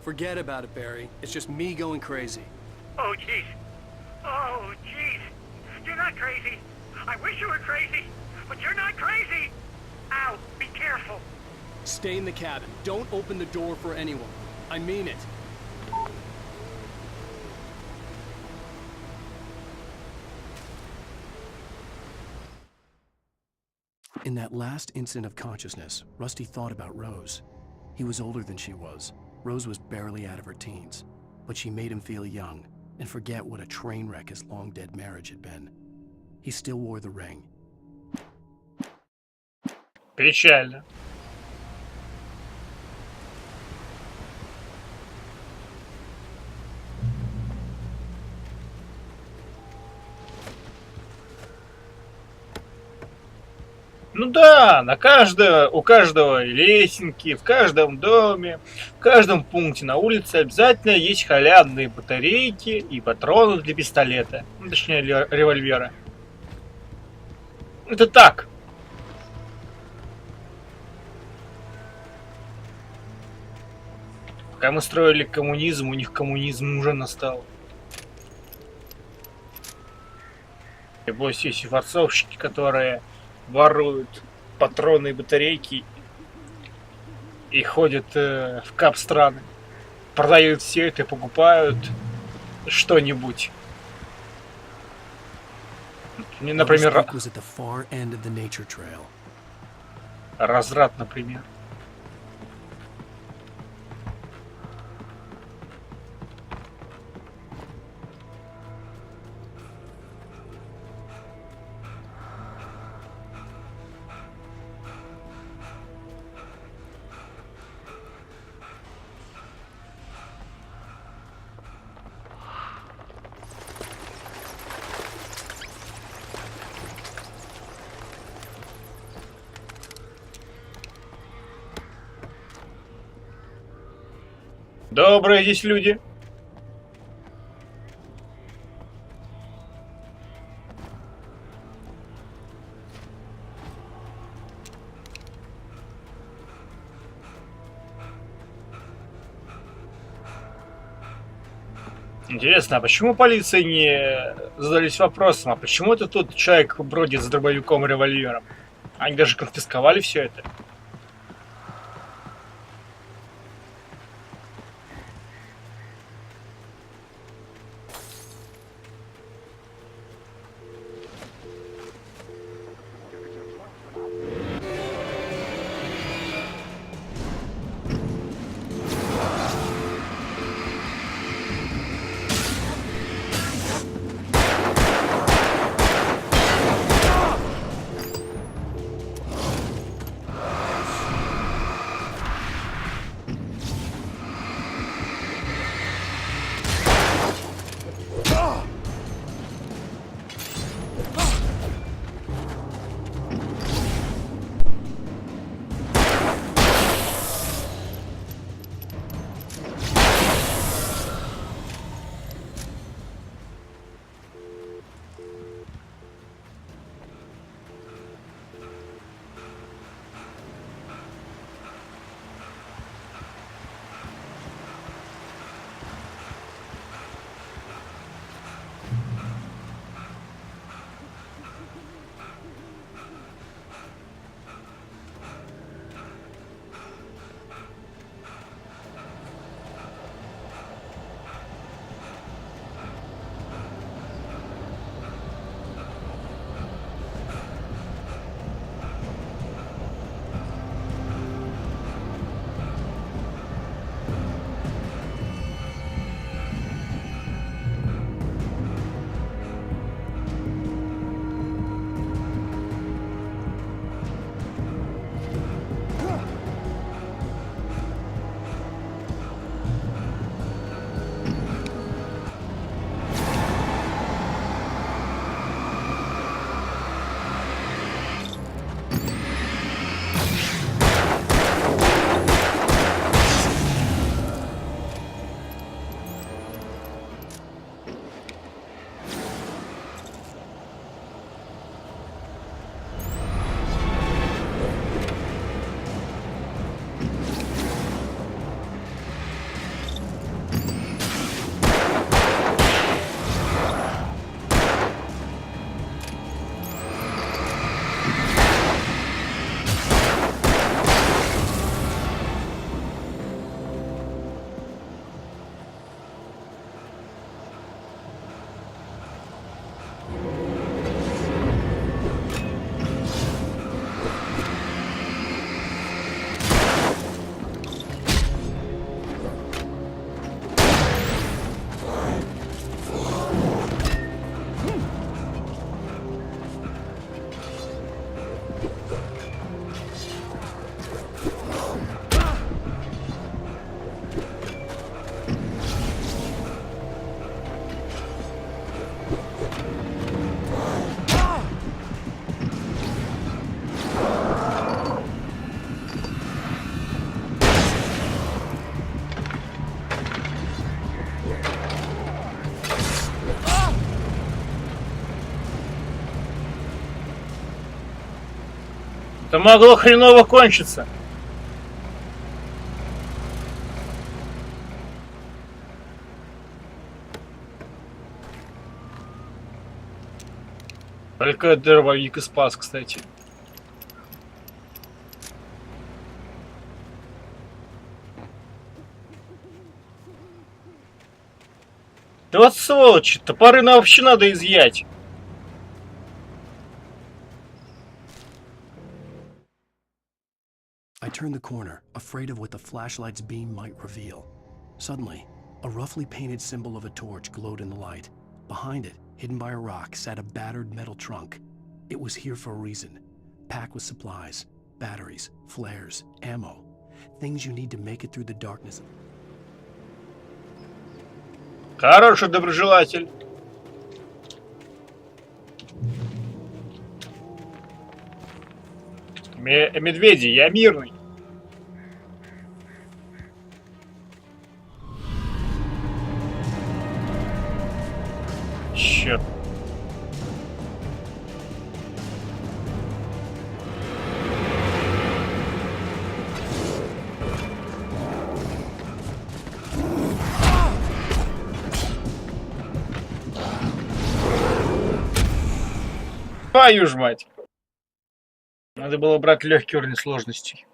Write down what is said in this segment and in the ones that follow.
Forget about it, Barry. It's just me going crazy. Oh, jeez. Oh, jeez. You're not crazy. I wish you were crazy, but you're not crazy. Ow, be careful. Stay in the cabin. Don't open the door for anyone. I mean it. In that last instant of consciousness, Rusty thought about Rose. He was older than she was. Rose was barely out of her teens, but she made him feel young and forget what a train wreck his long-dead marriage had been. He still wore the ring. Печально. Ну да, у каждого лесенки, в каждом доме, в каждом пункте на улице обязательно есть халявные батарейки и патроны для пистолета. Ну, точнее, для револьвера. Это так. Пока мы строили коммунизм, у них коммунизм уже настал. Небось, есть и форцовщики, которые воруют патроны и батарейки и ходят в кап-страны. Продают все это и покупают что-нибудь. Например, разврат, например. Добрые здесь люди. Интересно, а почему полиция не задались вопросом, а почему это тут человек бродит с дробовиком и револьвером? Они даже конфисковали все это. Это могло хреново кончиться. Только дробовик и спас, кстати. Да вот сволочи, топоры нам вообще надо изъять. I turned the corner, afraid of what the flashlight's beam might reveal. Suddenly, a roughly painted symbol of a torch glowed in the light. Behind it, hidden by a rock, sat a battered metal trunk. It was here for a reason. Packed with supplies, batteries, flares, ammo. Things you need to make it through the darkness. Хороший доброжелатель. Медведи, я мирный. Черт. Твою ж мать. Надо было брать легкий уровень сложности.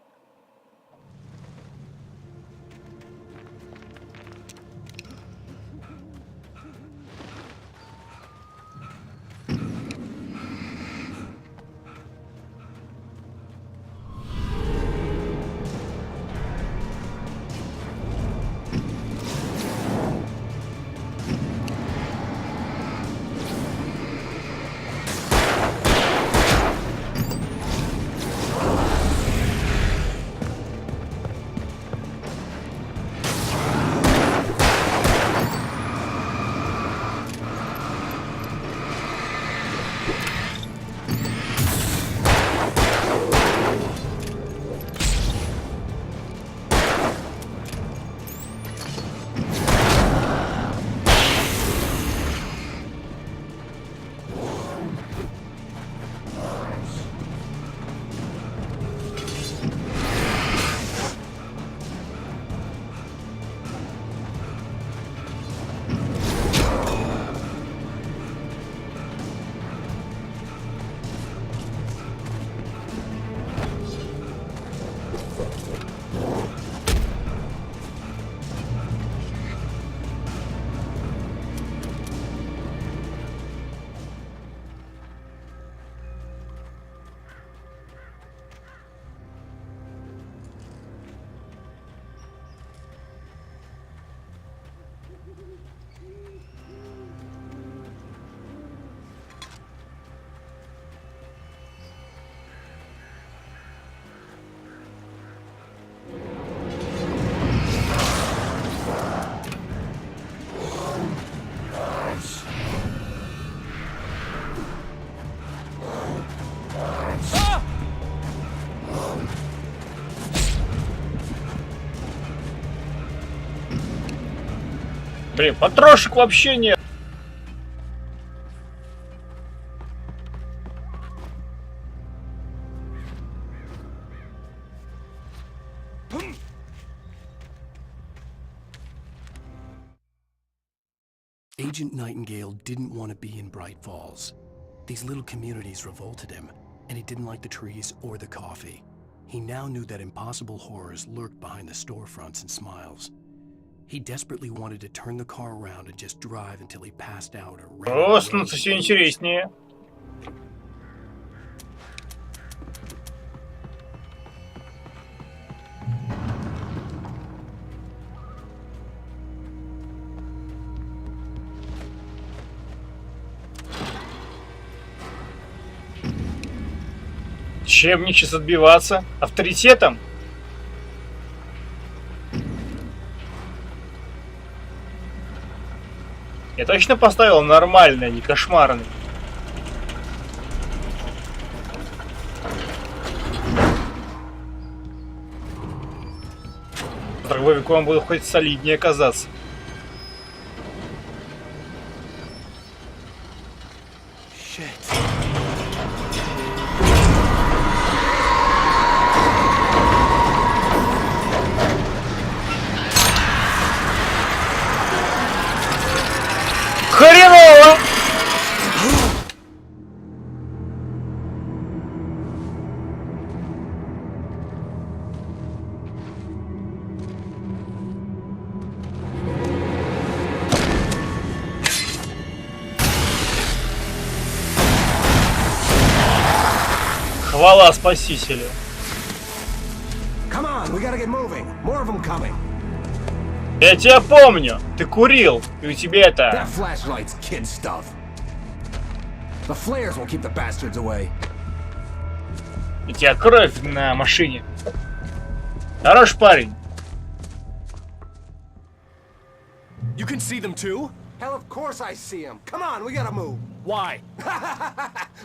Блин, патрошек вообще нет. Agent Nightingale didn't want to be in Bright Falls. These little communities revolted him, and he didn't like the trees or the coffee. He now knew that impossible horrors lurked behind the storefronts and smiles. He desperately wanted to turn the car around and just drive until he passed out or ran О, away. становится все интереснее. Чем мне сейчас отбиваться? Авторитетом? Я точно поставил нормальный, а не кошмарный. С дробовиком буду хоть солиднее казаться. Хвала Спасителю. Come on, we gotta get moving. More of them coming. Я тебя помню. Ты курил. И у тебя это... That flashlight's kid stuff. The flares will keep the bastards away. У тебя кровь на машине. Хорош парень. You can see them too? Hell, of course I see them. Come on, we gotta move. Why?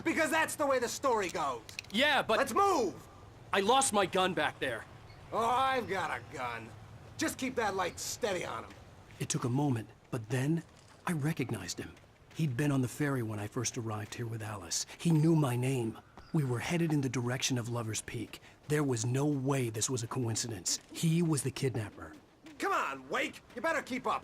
Because that's the way the story goes. Yeah, but Let's move. I lost my gun back there. Oh, I've got a gun. Just keep that light steady on him. It took a moment, but then I recognized him. He'd been on the ferry when I first arrived here with Alice. He knew my name. We were headed in the direction of Lover's Peak. There was no way this was a coincidence. He was the kidnapper. Come on, Wake. You better keep up.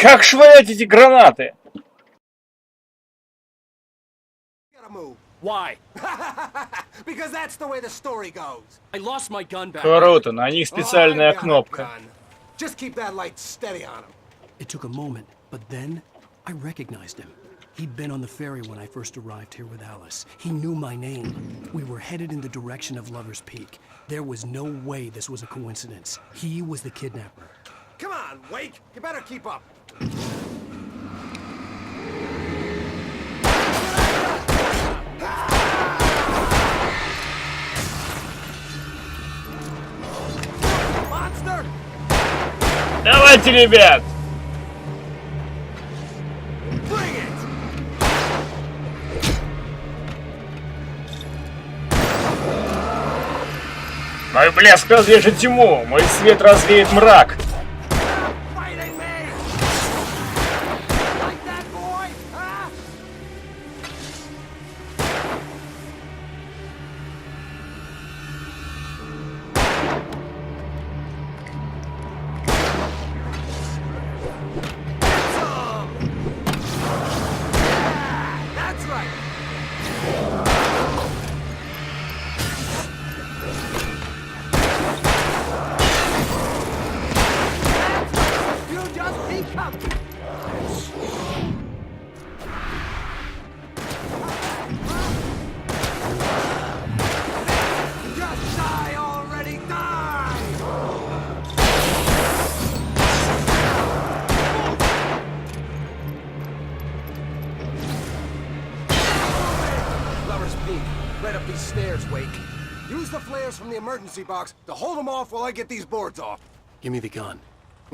Как швырять эти гранаты? Gotta move. Why? Because that's the way the story goes. I lost my gun back there. Круто, на них Oh, специальная I've got a кнопка. gun. Just keep that light steady on him. It took a moment, but then I recognized him. He'd been on the ferry when I first arrived here with Alice. He knew my name. We were headed in the direction of Lover's Peak. There was no way this was a coincidence. He was the kidnapper. Come on, Wake. You better keep up. Monster! Давайте, ребят! Bring it! Мой блеск разрежет тьму, мой свет развеет мрак. Fighting me! Like that, boy? Huh? Get some! Yeah, that's right! You just be coming! Just die already, die! Lover's Peak, right up these stairs, Wake. Use the flares from the emergency box to hold them off while I get these boards off. Give me the gun.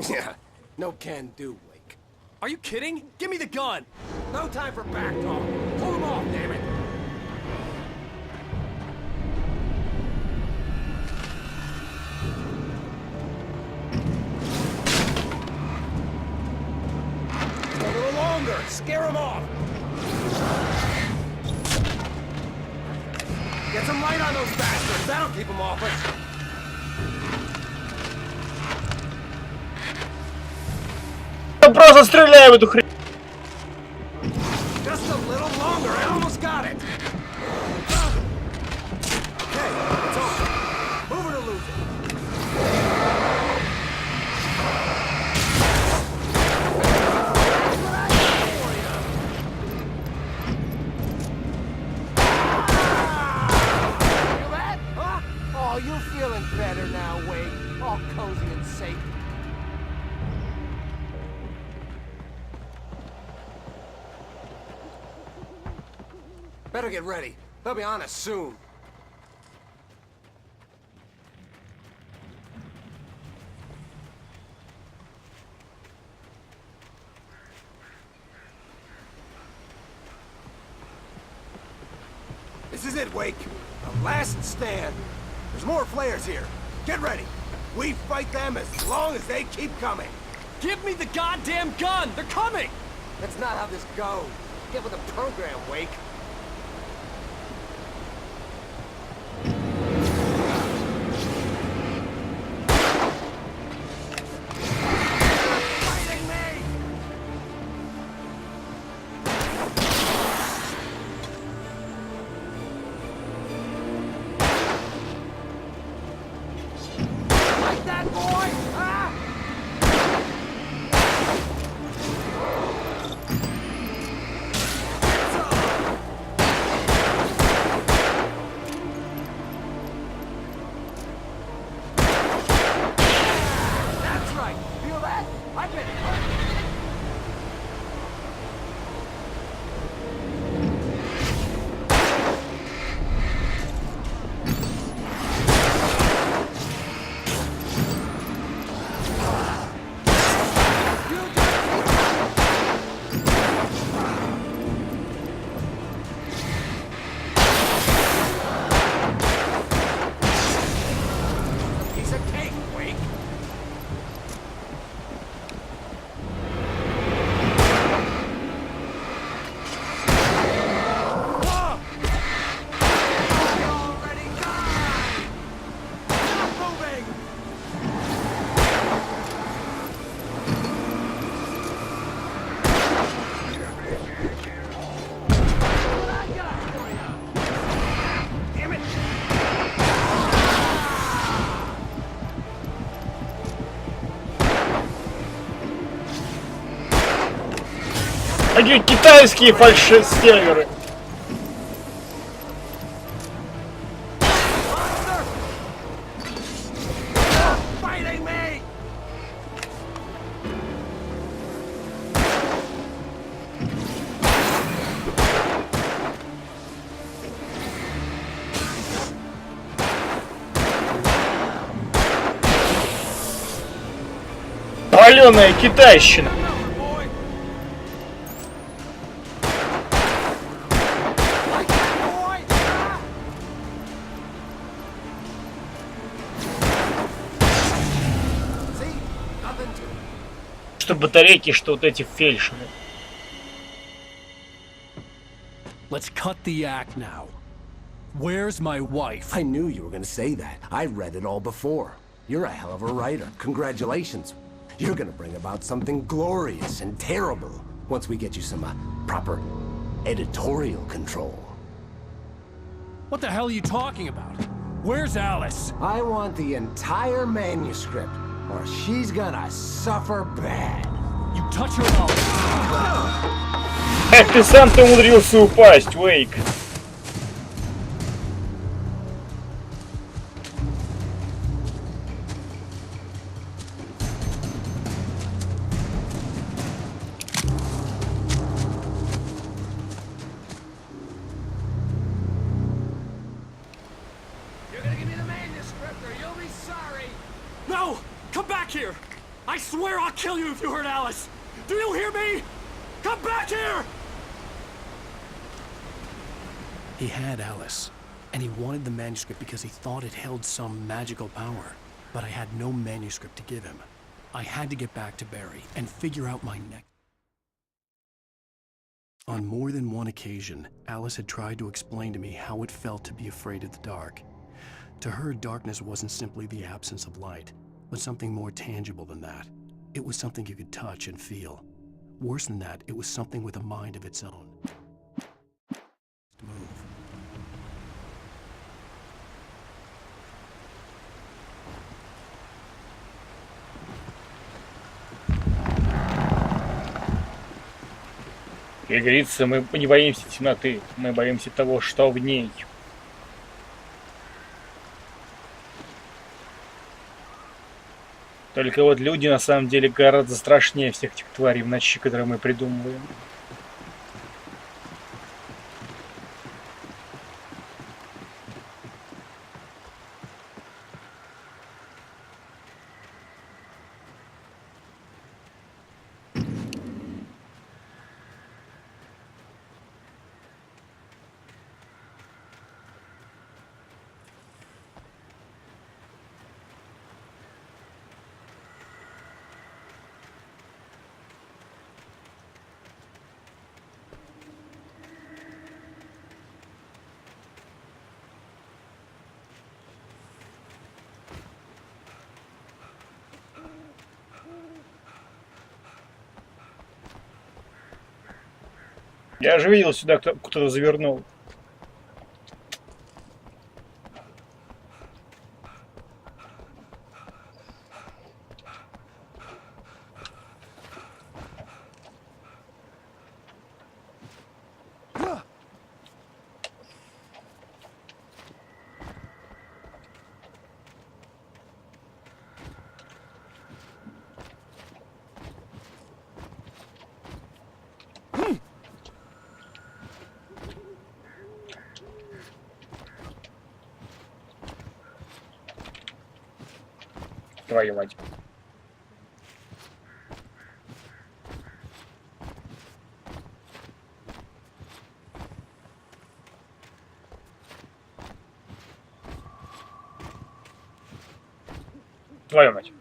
Yeah, no can do, Wake. Are you kidding? Give me the gun! No time for back talk. Pull them off, damn it! A little longer. Scare them off. Get some light on those bastards. That'll keep them off us. Я просто стреляю в эту хрень. Just a little longer. I almost got it. Okay, it's over. Move it or lose it. Feel that? Huh? Oh, you're feeling better now, Wade. All cozy and safe. Better get ready. They'll be on us soon. This is it, Wake. The last stand. There's more flares here. Get ready. We fight them as long as they keep coming. Give me the goddamn gun! They're coming! That's not how this goes. Get with the program, Wake. Fighting me! Like that, boy? Huh? That's right. Feel that? I've been hurt. Piece of cake, Wake. Whoa! I already died! Not moving! What I got for you? Damn it! Они китайские фальши-серверы. Monster! Fighting me! Паленая китайщина. Over, boy! Like that, boy! Ah! See? Nothing to it. Что батарейки, что вот эти фельдшеры. Let's cut the act now. Where's my wife? I knew you were gonna say that. I read it all before. You're a hell of a writer. Congratulations. You're gonna bring about something glorious and terrible once we get you some proper editorial control. What the hell are you talking about? Where's Alice? I want the entire manuscript, or she's gonna suffer bad. You touch her out. Эх, ты сам-то умудрился упасть, Уэйк. You're gonna give me the manuscript, or you'll be sorry. No! Come back here! I swear I'll kill you if you hurt Alice! Do you hear me? Come back here! He had Alice, and he wanted the manuscript because he thought it held some magical power. But I had no manuscript to give him. I had to get back to Barry and figure out my next. On more than one occasion, Alice had tried to explain to me how it felt to be afraid of the dark. To her, darkness wasn't simply the absence of light, but something more tangible than that. It was something you could touch and feel. Worse than that, it was something with a mind of its own. Move. Как говорится, мы не боимся темноты, мы боимся того, что в ней. Только вот люди на самом деле гораздо страшнее всех этих тварей в ночи, которые мы придумываем. Я же видел, сюда кто-то завернул. Твою мать. Твою мать.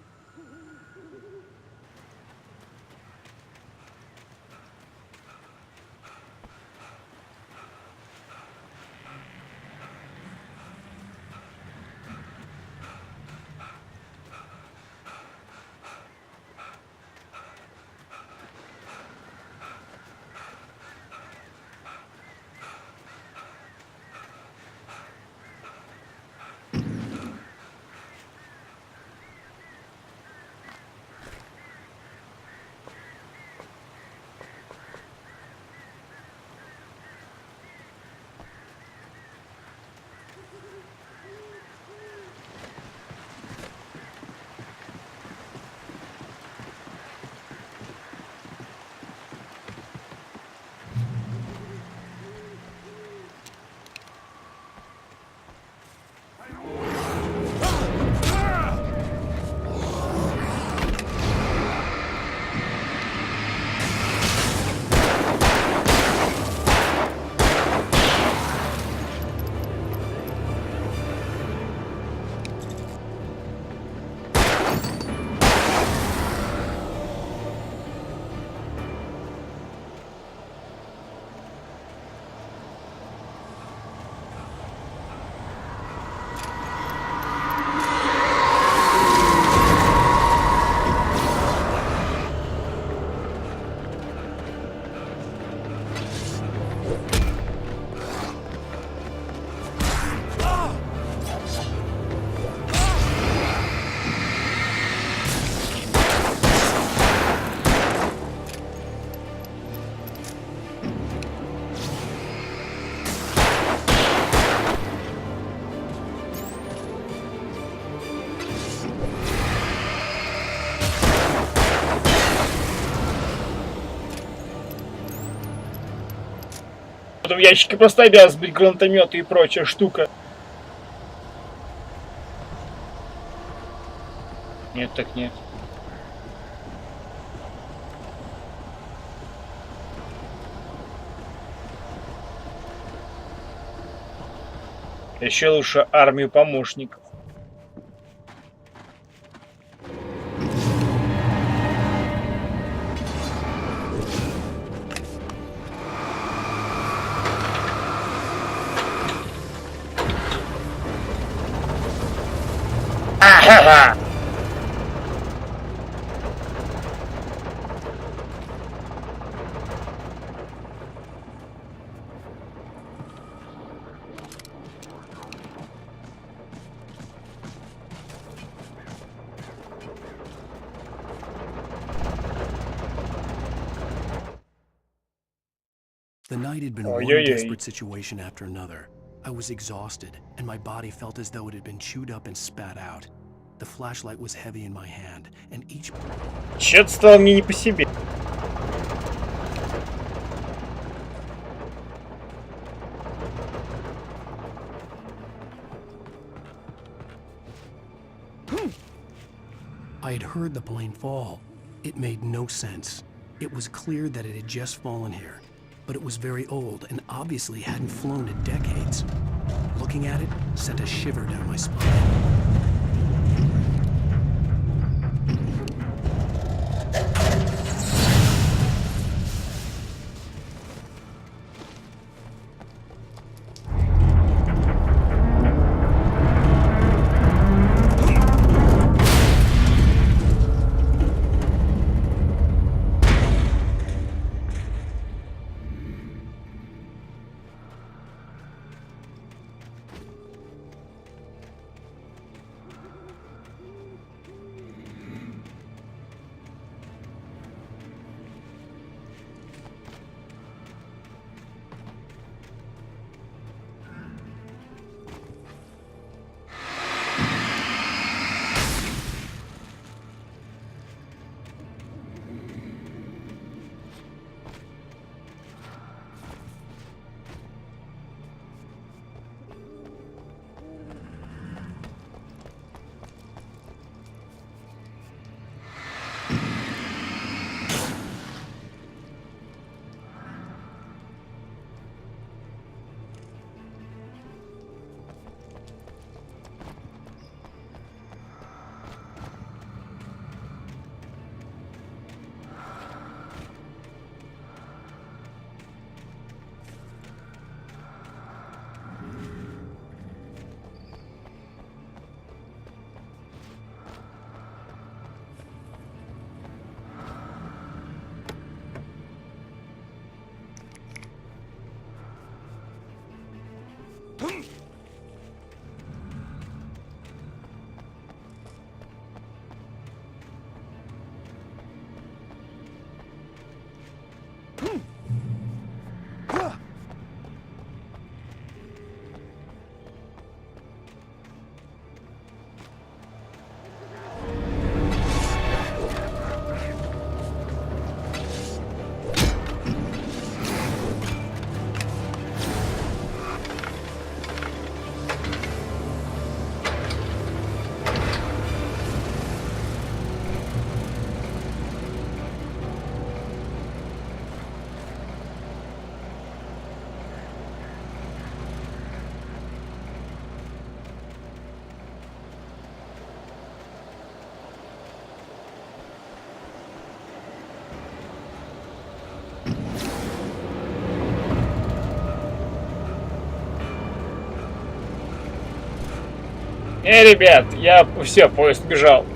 В этом ящике просто обязан быть гранатомет и прочая штука. Нет, так нет. Еще лучше армию помощников. Ага! The night had been one desperate situation after another. I was exhausted, and my body felt as though it had been chewed up and spat out. The flashlight was heavy in my hand, and each... Чё-то стало мне не по себе. I had heard the plane fall. It made no sense. It was clear that it had just fallen here, but it was very old and obviously hadn't flown in decades. Looking at it sent a shiver down my spine. Ребят, я все, поезд бежал.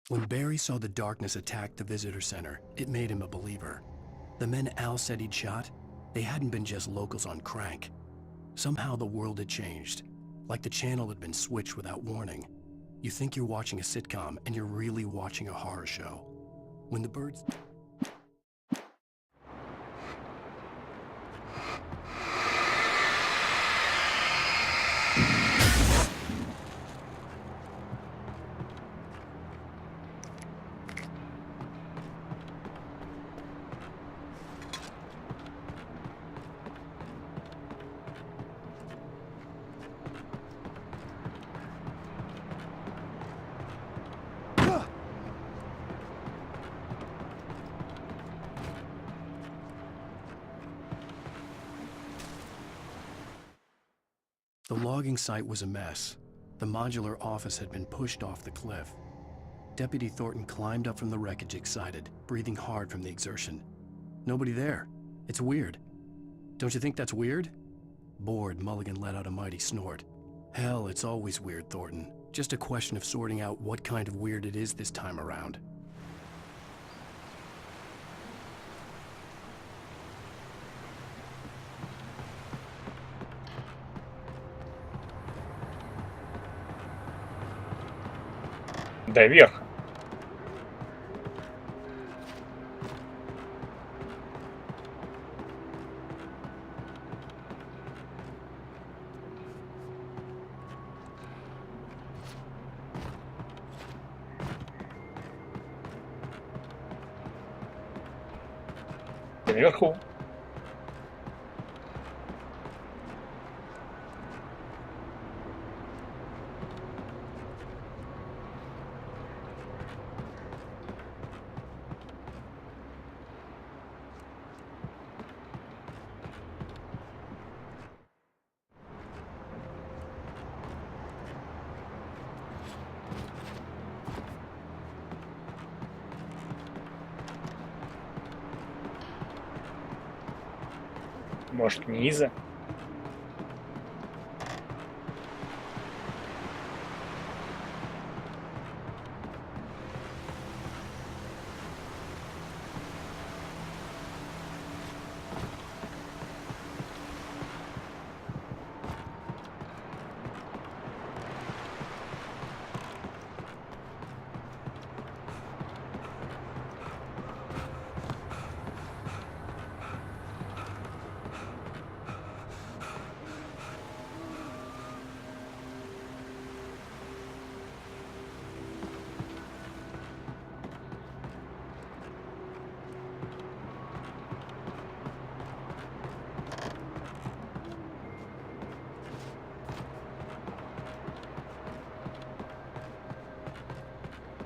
When Barry saw the darkness attack the visitor center, it made him a believer. The men Al said he'd shot, they hadn't been just locals on crank. Somehow the world had changed, like the channel had been switched without warning. You think you're watching a sitcom, and you're really watching a horror show. When the birds... The logging site was a mess. The modular office had been pushed off the cliff. Deputy Thornton climbed up from the wreckage excited, breathing hard from the exertion. Nobody there. It's weird. Don't you think that's weird? Bored, Mulligan let out a mighty snort. Hell, it's always weird, Thornton. Just a question of sorting out what kind of weird it is this time around. До верха. Наверху. Может, низа?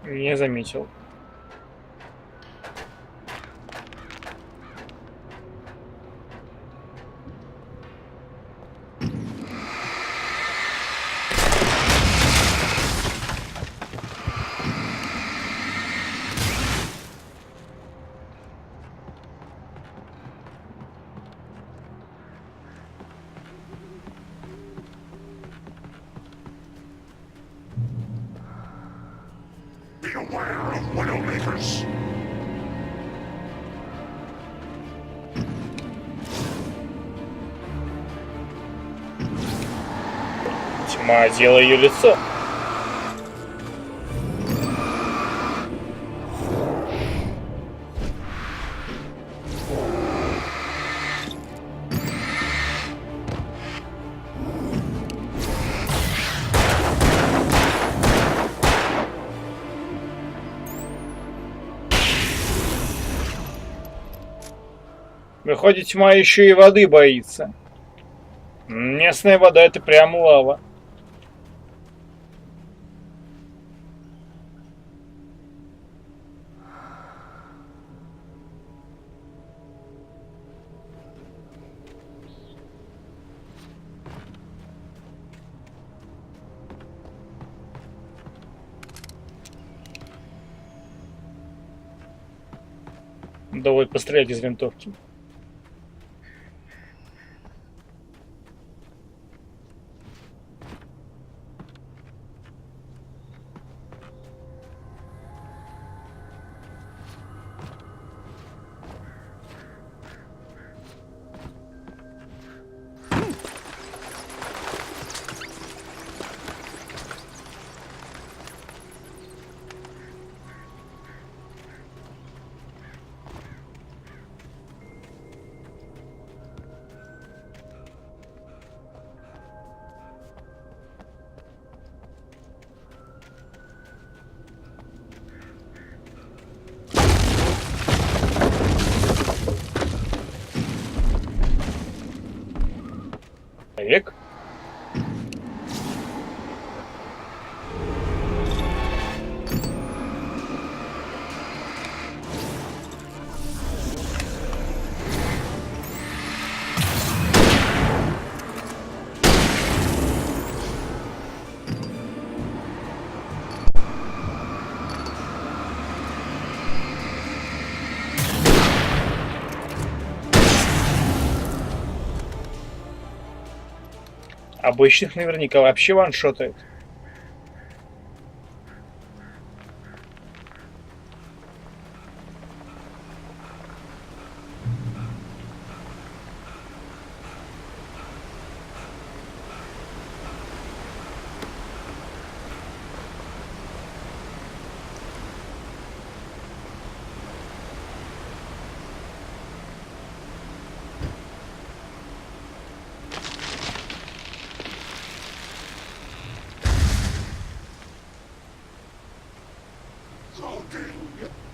Не заметил. Beware of Widowmakers. Тьма одела ее лицо. Выходит, тьма еще и воды боится. Местная вода — это прям лава. Давай пострелять из винтовки. Человек. Обычных наверняка вообще ваншотает.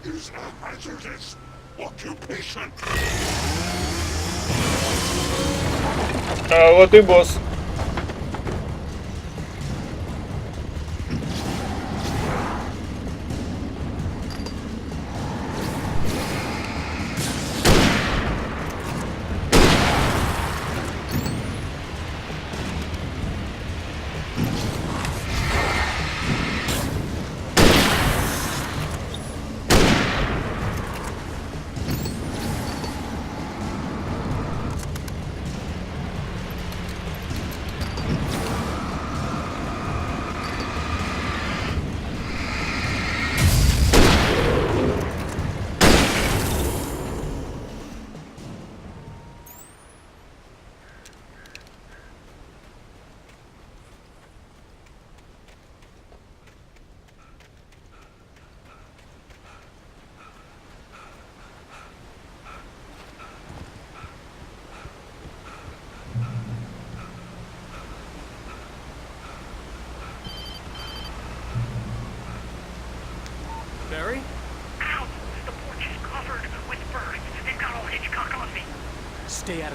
Is a hazardous occupation. А вот и босс.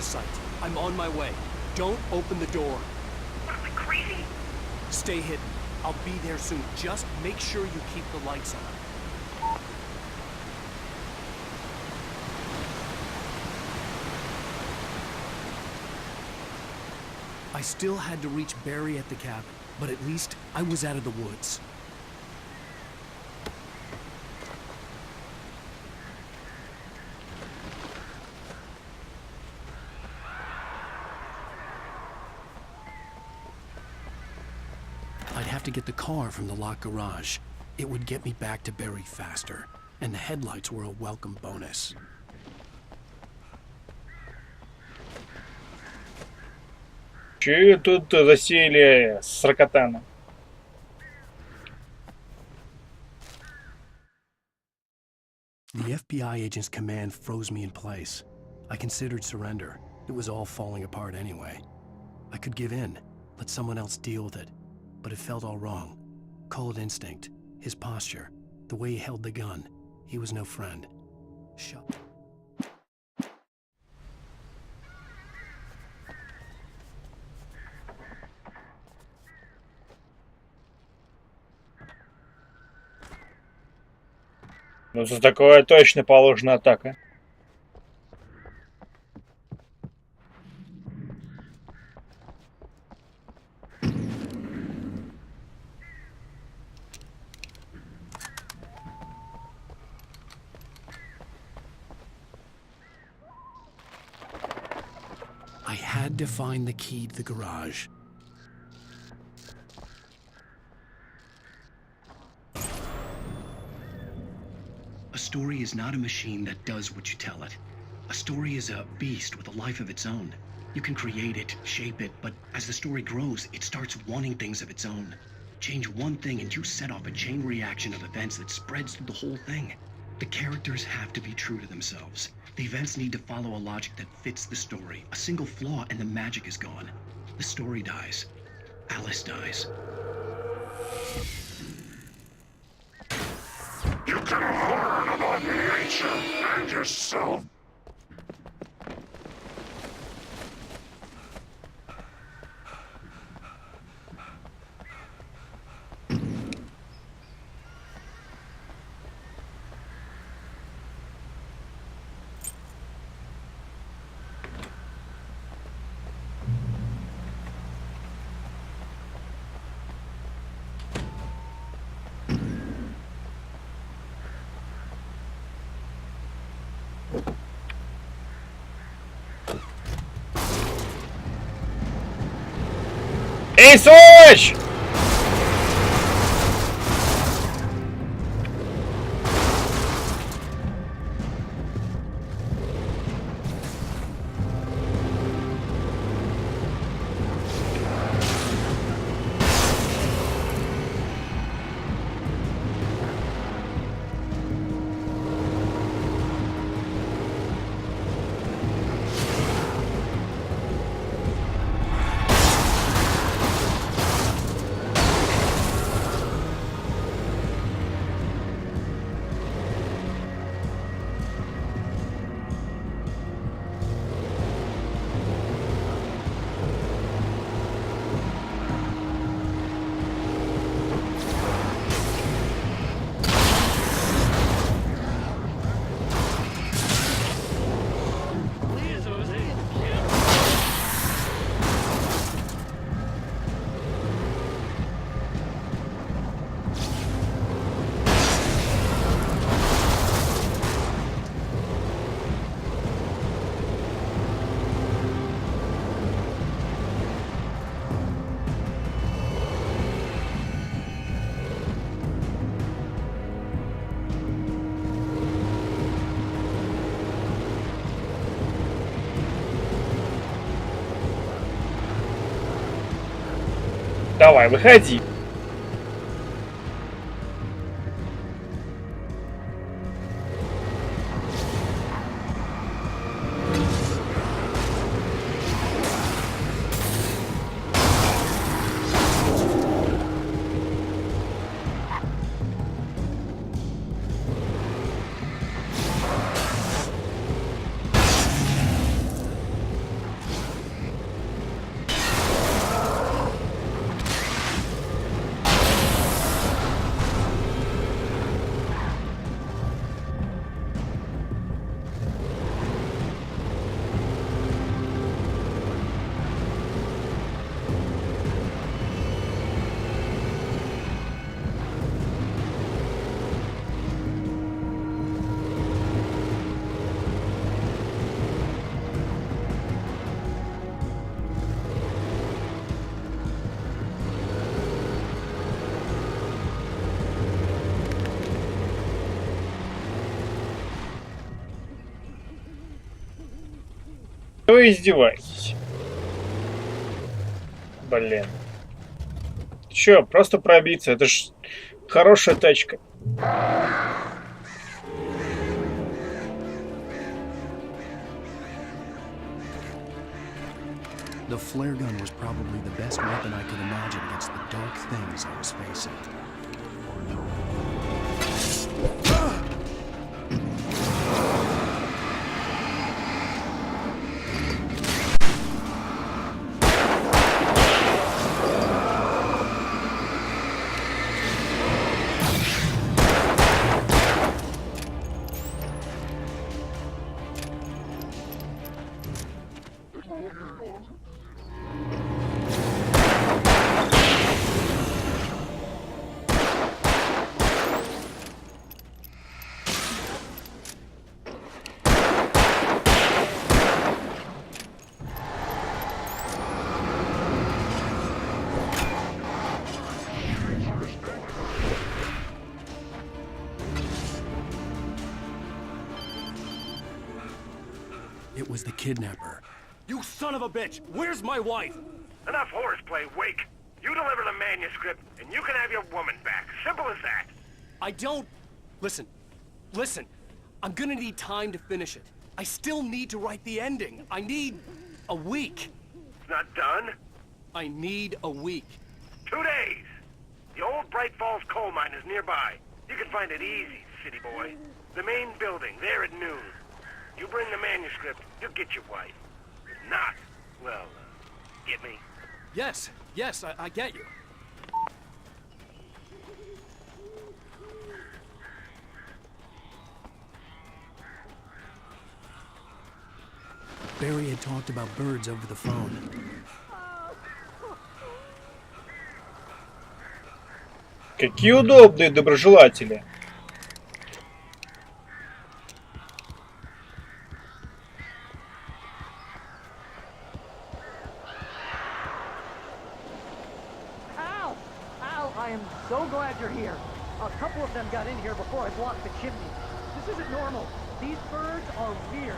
of sight. I'm on my way. Don't open the door. What am I, crazy? Stay hidden. I'll be there soon. Just make sure you keep the lights on. I still had to reach Barry at the cabin, but at least I was out of the woods. I'd have to get the car from the locked garage. It would get me back to Barry faster, and the headlights were a welcome bonus. Че тут засели с Рокотаном? The FBI agent's command froze me in place. I considered surrender. It was all falling apart anyway. I could give in, let someone else deal with it. But it felt all wrong. Call it instinct, his posture, the way he held the gun. He was no friend. Shut. Ну, за такое точно положена атака. I had to find the key to the garage. A story is not a machine that does what you tell it. A story is a beast with a life of its own. You can create it, shape it, but as the story grows, it starts wanting things of its own. Change one thing and you set off a chain reaction of events that spreads through the whole thing. The characters have to be true to themselves. The events need to follow a logic that fits the story. A single flaw and the magic is gone. The story dies. Alice dies. You can learn about nature and yourself. Эй, сволочь! Давай, выходи. Вы издеваетесь. Блин. Чё, просто пробиться, это ж хорошая тачка. The flare gun was probably the best weapon I could imagine against the dark things I was facing. It was the kidnapper. You son of a bitch! Where's my wife? Enough horseplay, Wake. You deliver the manuscript, and you can have your woman back. Simple as that. I don't... Listen. Listen. I'm gonna need time to finish it. I still need to write the ending. I need... a week. It's not done. I need a week. 2 days. The old Bright Falls coal mine is nearby. You can find it easy, city boy. The main building, there at noon. You bring the manuscript, you'll get your wife. If not, well, get me? Yes, I get you. Barry had talked about birds over the phone. Какие удобные доброжелатели. Al! Al, I am so glad you're here. A couple of them got in here before I blocked the chimney. This isn't normal. These birds are weird.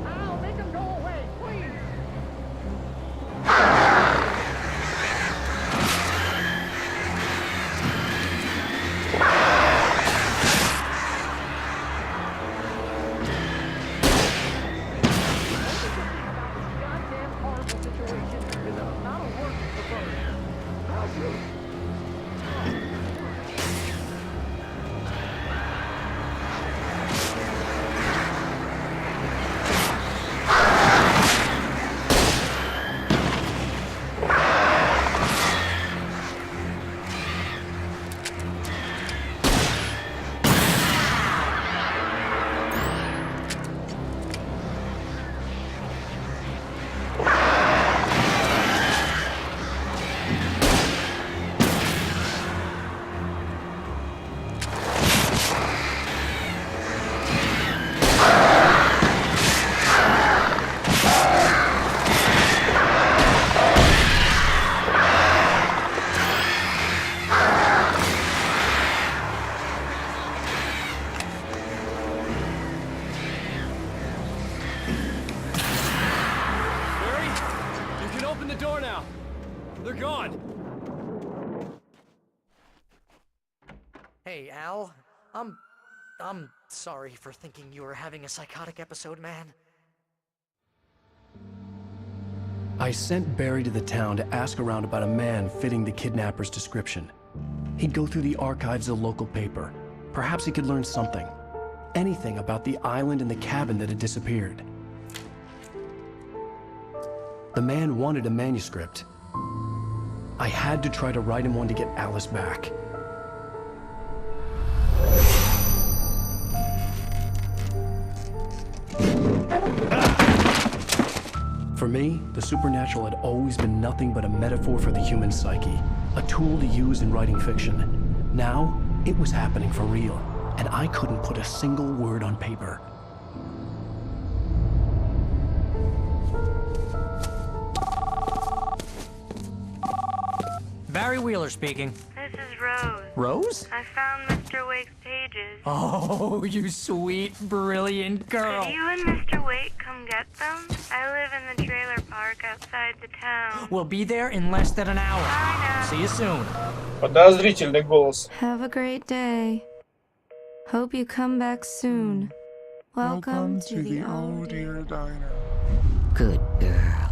Al, make them go away, please! Goddamn horrible situation is a amount of work for birds. How you? Barry, you can open the door now. They're gone. Hey, Al. I'm sorry for thinking you were having a psychotic episode, man. I sent Barry to the town to ask around about a man fitting the kidnapper's description. He'd go through the archives of the local paper. Perhaps he could learn something. Anything about the island and the cabin that had disappeared. The man wanted a manuscript. I had to try to write him one to get Alice back. For me, the supernatural had always been nothing but a metaphor for the human psyche, a tool to use in writing fiction. Now, it was happening for real, and I couldn't put a single word on paper. Barry Wheeler speaking. This is Rose. Rose? I found Mr. Wake's pages. Oh, you sweet, brilliant girl. Could you and Mr. Wake come get them? I live in the trailer park outside the town. We'll be there in less than an hour. Bye now. See you soon. Подозрительный голос. Have a great day. Hope you come back soon. Welcome to the old dear diner. Good girl.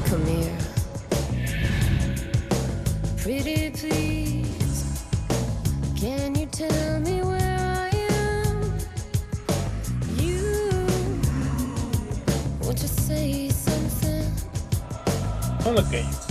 Come here. Pretty please. Can you tell me where I am? You. Won't you say something? Ну, наконец.